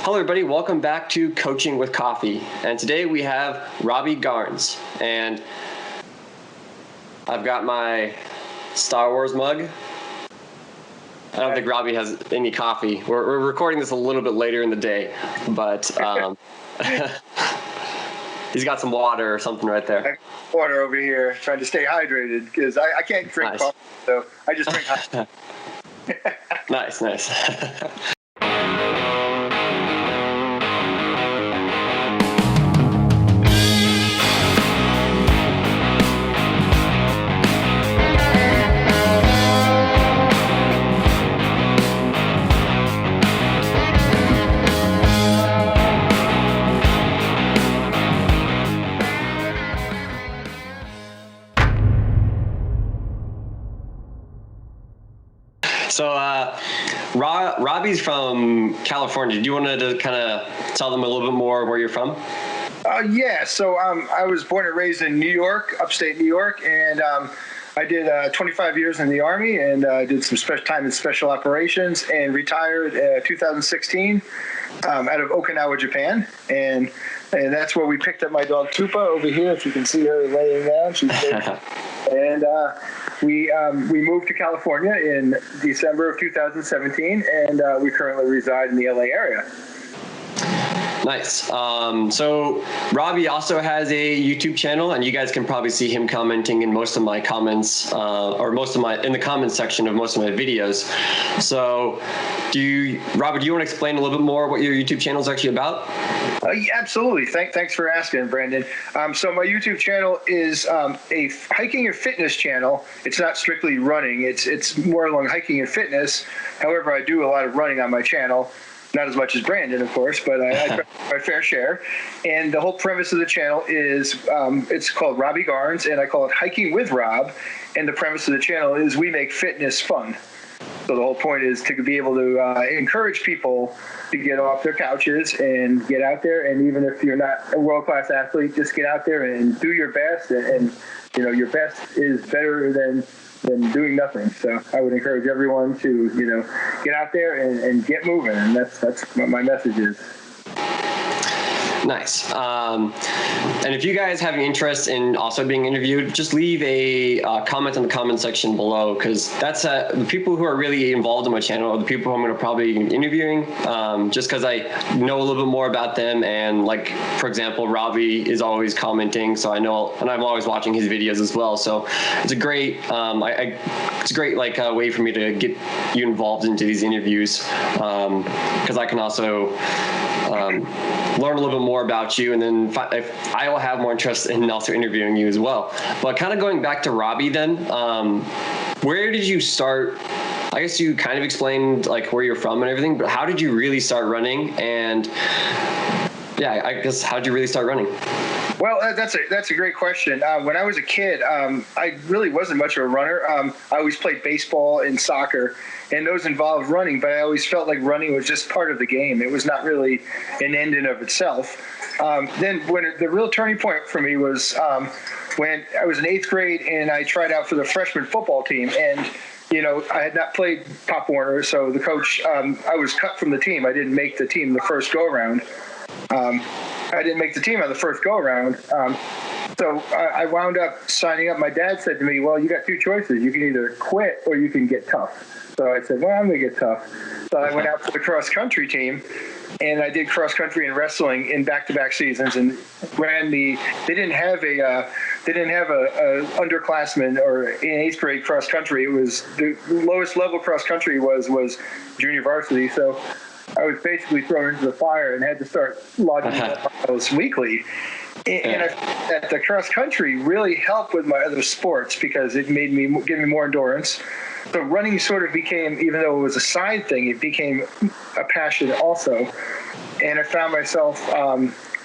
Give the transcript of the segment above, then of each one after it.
Hello everybody, welcome back to Coaching with Coffee. And today we have Robbie Garnz. And I've got my Star Wars mug. I don't think Robbie has any coffee. We're recording this a little bit later in the day, but he's got some water or something right there. Water over here, trying to stay hydrated because I can't drink coffee, so I just drink hot. Nice. So, Robbie's from California. Do you want to kind of tell them a little bit more where you're from? Yeah, so I was born and raised in New York, upstate New York, and I did 25 years in the Army and did some time in special operations and retired 2016 out of Okinawa, Japan. And that's where we picked up my dog Tupa over here. If you can see her laying down, she's and we moved to California in December of 2017, and we currently reside in the LA area. Nice. So Robbie also has a YouTube channel, and you guys can probably see him commenting in most of my comments, in the comments section of most of my videos. So Robbie, do you want to explain a little bit more what your YouTube channel is actually about? Yeah, absolutely. Thanks for asking, Brandon. So my YouTube channel is a hiking and fitness channel. It's not strictly running. It's more along hiking and fitness. However, I do a lot of running on my channel. Not as much as Brandon, of course, but I try my fair share. And the whole premise of the channel is it's called Robbie Garnz, and I call it Hiking with Rob. And the premise of the channel is we make fitness fun. So the whole point is to be able to encourage people to get off their couches and get out there. And even if you're not a world-class athlete, just get out there and do your best. And your best is better than doing nothing. So I would encourage everyone to, get out there and get moving. And that's what my message is. Nice. And if you guys have any interest in also being interviewed, just leave a comment in the comment section below, because that's the people who are really involved in my channel are the people who I'm going to probably be interviewing, just because I know a little bit more about them. And like, for example, Robbie is always commenting, so I know, and I'm always watching his videos as well. So it's a great, it's a great way for me to get you involved into these interviews, because I can also learn a little bit more about you, and then if I will have more interest in also interviewing you as well. But kind of going back to Robbie then, where did you start? I guess you kind of explained where you're from and everything, but how did you really start running? And yeah, I guess how did you really start running? Well, that's a great question. When I was a kid, I really wasn't much of a runner. I always played baseball and soccer, and those involved running, but I always felt like running was just part of the game. It was not really an end in of itself. Then when the real turning point for me was when I was in 8th grade and I tried out for the freshman football team, and I had not played Pop Warner, so the coach, I was cut from the team. I didn't make the team the first go-around. I didn't make the team on the first go-around. So I wound up signing up. My dad said to me, well, you got two choices. You can either quit or you can get tough. So I said, well, I'm going to get tough. So I went out for the cross-country team, and I did cross-country and wrestling in back-to-back seasons, and ran they didn't have a underclassman or in 8th grade cross-country. It was the lowest level cross-country was junior varsity. So I was basically thrown into the fire and had to start logging miles weekly. And that the cross country really helped with my other sports because it give me more endurance. So running sort of became, even though it was a side thing, it became a passion also. And I found myself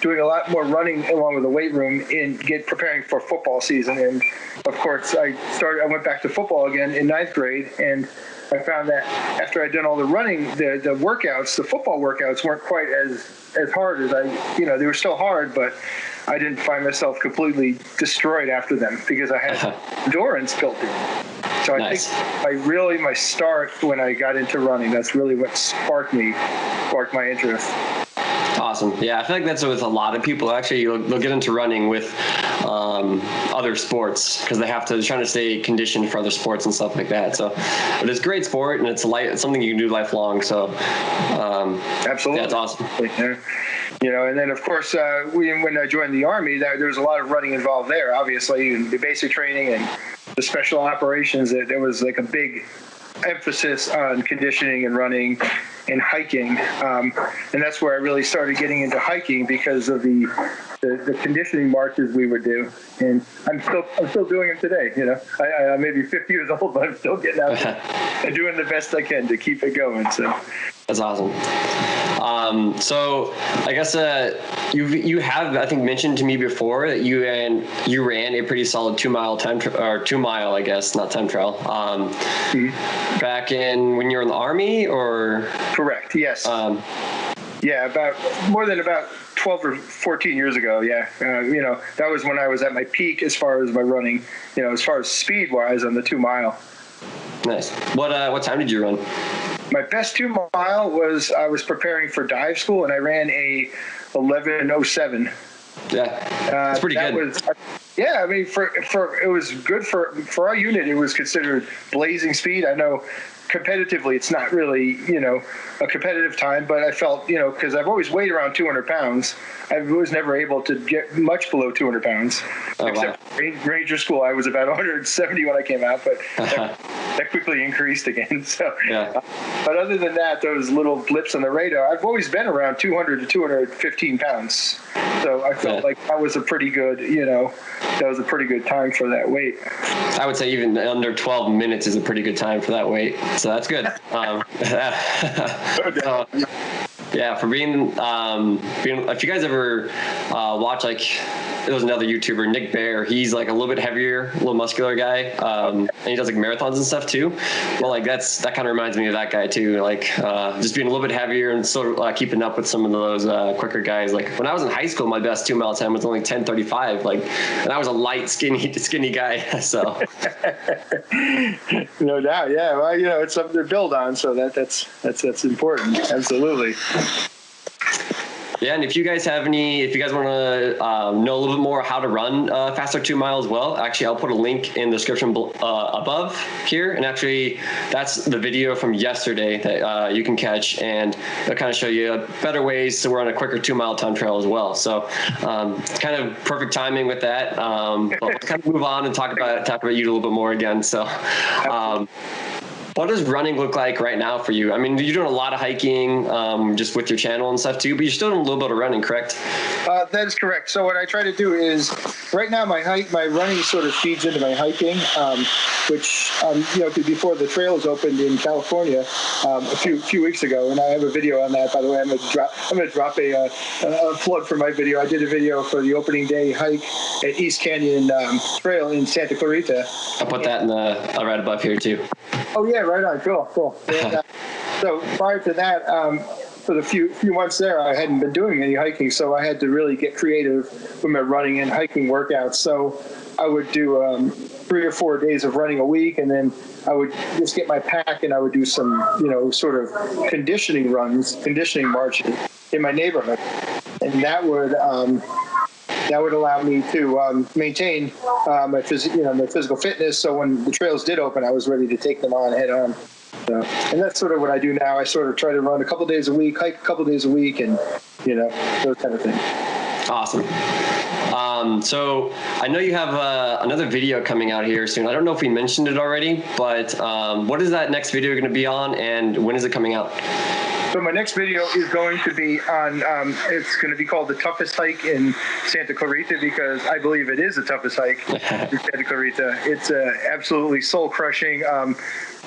doing a lot more running along with the weight room preparing for football season. And of course, I went back to football again in 9th grade, and I found that after I'd done all the running, the workouts, the football workouts weren't quite as hard as they were still hard, but I didn't find myself completely destroyed after them because I had endurance built in. So I think my start when I got into running, that's really what sparked my interest. Awesome. Yeah, I feel like that's with a lot of people. Actually, they'll get into running with other sports because they're trying to stay conditioned for other sports and stuff like that. So, but it's a great sport and it's something you can do lifelong. So, absolutely, yeah, that's awesome. And then of course, when I joined the Army, there was a lot of running involved there. Obviously, and the basic training and the special operations. There was like a big emphasis on conditioning and running and hiking, and that's where I really started getting into hiking because of the conditioning marches we would do. And I'm still doing them today. I may be 50 years old, but I'm still getting out there and doing the best I can to keep it going. So that's awesome. So I guess you have, I think, mentioned to me before that you ran a pretty solid 2 mile or 2 mile, I guess, not time trial. Back in when you were in the Army, or? Correct. Yes. About 12 or 14 years ago. Yeah. That was when I was at my peak as far as my running, as far as speed wise on the 2 mile. Nice. What time did you run? My best 2 mile was, I was preparing for dive school and I ran a 11:07. Yeah. That's pretty good. Yeah. I mean, it was good for our unit. It was considered blazing speed. I know competitively it's not really, a competitive time, but I felt, because I've always weighed around 200 pounds. I was never able to get much below 200 pounds. Except Ranger School, I was about 170 when I came out, but that quickly increased again. So, yeah. But other than that, those little blips on the radar, I've always been around 200 to 215 pounds. So I felt like that was a pretty good, time for that weight. I would say even under 12 minutes is a pretty good time for that weight. So that's good. Yeah, for being if you guys ever watch, like, there was another YouTuber, Nick Bear. He's like a little bit heavier, a little muscular guy, and he does like marathons and stuff too. Well, like that kind of reminds me of that guy too. Like just being a little bit heavier and sort of keeping up with some of those quicker guys. Like when I was in high school, my best 2 mile time was only 10:35. Like, and I was a light, skinny guy. So no doubt, yeah. Well, it's something to build on, so that's important. Absolutely. Yeah, and if you guys want to know a little bit more how to run faster 2 miles, well, actually, I'll put a link in the description above here. And actually, that's the video from yesterday that you can catch, and it'll kind of show you better ways to run a quicker 2 mile time trial as well. So it's kind of perfect timing with that. But let's kind of move on and talk about you a little bit more again. So. What does running look like right now for you? I mean, you're doing a lot of hiking just with your channel and stuff too, but you're still doing a little bit of running, correct? That is correct. So what I try to do is, right now my running sort of feeds into my hiking, which, before the trails opened in California a few weeks ago, and I have a video on that, by the way. I'm going to drop a plug for my video. I did a video for the opening day hike at East Canyon Trail in Santa Clarita. I'll put that in right above here too. Oh yeah, right on. Cool. And, so prior to that, for the few months there, I hadn't been doing any hiking, so I had to really get creative with my running and hiking workouts. So I would do 3 or 4 days of running a week, and then I would just get my pack and I would do some, sort of conditioning marches in my neighborhood, and that would allow me to maintain my physical fitness. So when the trails did open, I was ready to take them on head on. So, and that's sort of what I do now. I sort of try to run a couple days a week, hike a couple days a week, and those kind of things. Awesome. So I know you have another video coming out here soon. I don't know if we mentioned it already, but what is that next video going to be on, and when is it coming out? So my next video is going to be on, it's going to be called The Toughest Hike in Santa Clarita, because I believe it is the toughest hike in Santa Clarita. It's absolutely soul-crushing,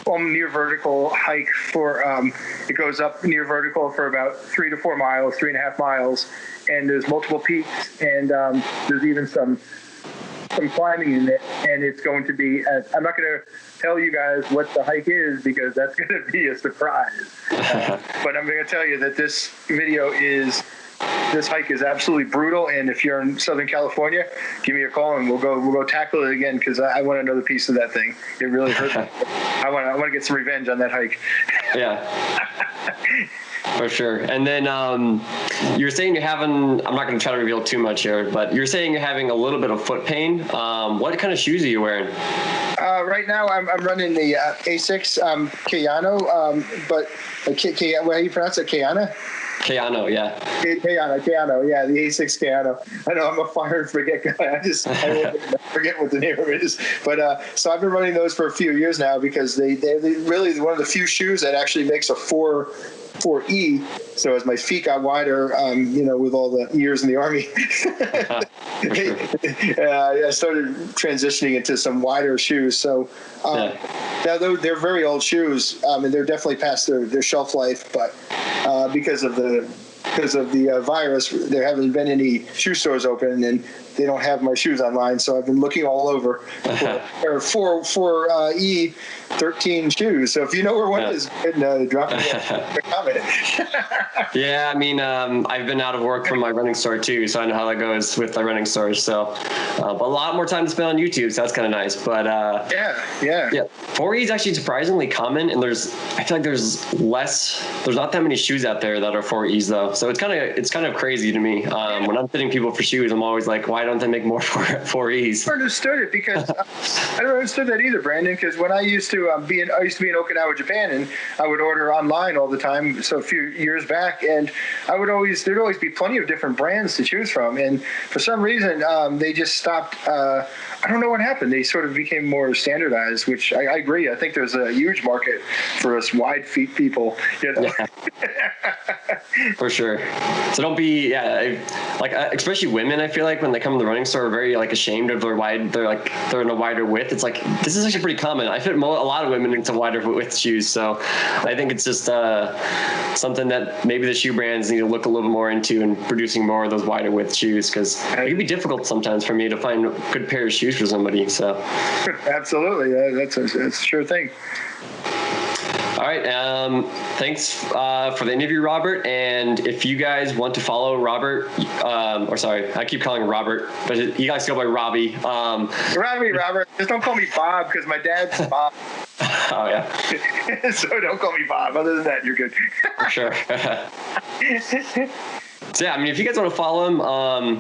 near vertical hike it goes up near vertical for about 3 to 4 miles, 3.5 miles, and there's multiple peaks, and there's even some climbing in it, and it's going to be, I'm not going to tell you guys what the hike is because that's going to be a surprise. But I'm going to tell you that this hike is absolutely brutal, and if you're in Southern California, give me a call and we'll go tackle it again, because I want another piece of that thing. It really hurt me. I want to get some revenge on that hike. Yeah. For sure. And then you're saying you're having, I'm not going to try to reveal too much here, but you're saying you're having a little bit of foot pain. What kind of shoes are you wearing? Right now, I'm running the Asics Kayano, but how do you pronounce it? Kayana? Kayano, yeah. Kayano, yeah, the Asics Kayano. I know I'm a fire and forget guy. I forget what the name of it is. But so I've been running those for a few years now because they're really one of the few shoes that actually makes a 4E. So as my feet got wider, with all the years in the Army, I started transitioning into some wider shoes. So now they're very old shoes, and they're definitely past their shelf life. But because of the virus, there haven't been any shoe stores open, and they don't have my shoes online. So I've been looking all over for 4E13 shoes. So if you know where one is, drop it in a comment. Yeah, I mean, I've been out of work from my running store too, so I know how that goes with the running stores. So, but a lot more time to spend on YouTube, so that's kind of nice. But yeah, 4E is actually surprisingly common, and I feel like there's not that many shoes out there that are 4Es though. So it's kind of crazy to me. When I'm fitting people for shoes, I'm always like, why don't they make more 4Es? I understood it because I don't understood that either, Brandon. Because when I used to be in Okinawa, Japan, and I would order online all the time. So a few years back, and there'd always be plenty of different brands to choose from. And for some reason, they just stopped. I don't know what happened. They sort of became more standardized, which I agree. I think there's a huge market for us wide feet people. Yeah. For sure. So don't be, especially women, I feel like when they come to the running store are very ashamed of they're in a wider width. It's like, this is actually pretty common. I fit a lot of women into wider width shoes. So I think it's just something that maybe the shoe brands need to look a little more into and producing more of those wider width shoes, because it can be difficult sometimes for me to find a good pair of shoes for somebody. So absolutely. That's a sure thing. All right. Thanks for the interview, Robert. And if you guys want to follow Robert, I keep calling him Robert, but you guys go by Robbie. Robert. Just don't call me Bob, because my dad's Bob. Oh, yeah. So don't call me Bob. Other than that, you're good. For sure. So yeah, I mean, if you guys want to follow him,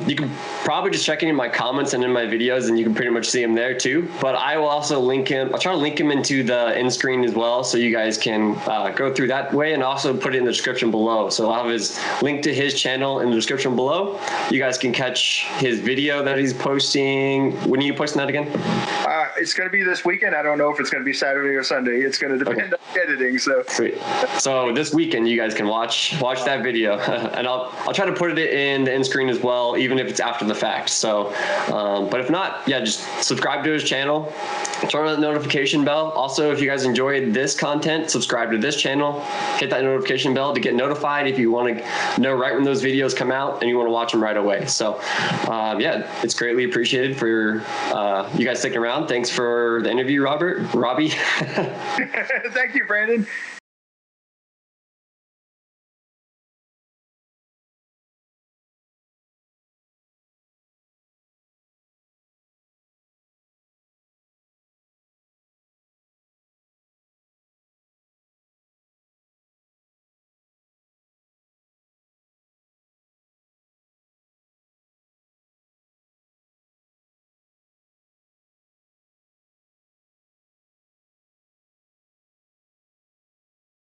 you can probably just check in my comments and in my videos, and you can pretty much see him there too. But I will also link him. I'll try to link him into the end screen as well, so you guys can go through that way, and also put it in the description below. So I'll have his link to his channel in the description below. You guys can catch his video that he's posting. When are you posting that again? It's going to be this weekend. I don't know if it's going to be Saturday or Sunday. It's going to depend on editing. So sweet. So this weekend, you guys can watch that video, and I'll try to put it in the end screen as well, even if it's after the fact. So, but if not, just subscribe to his channel, turn on the notification bell. Also, if you guys enjoyed this content, subscribe to this channel, hit that notification bell to get notified if you want to know right when those videos come out and you want to watch them right away. So, it's greatly appreciated for you guys sticking around. Thanks for the interview, Robbie. Thank you, Brandon.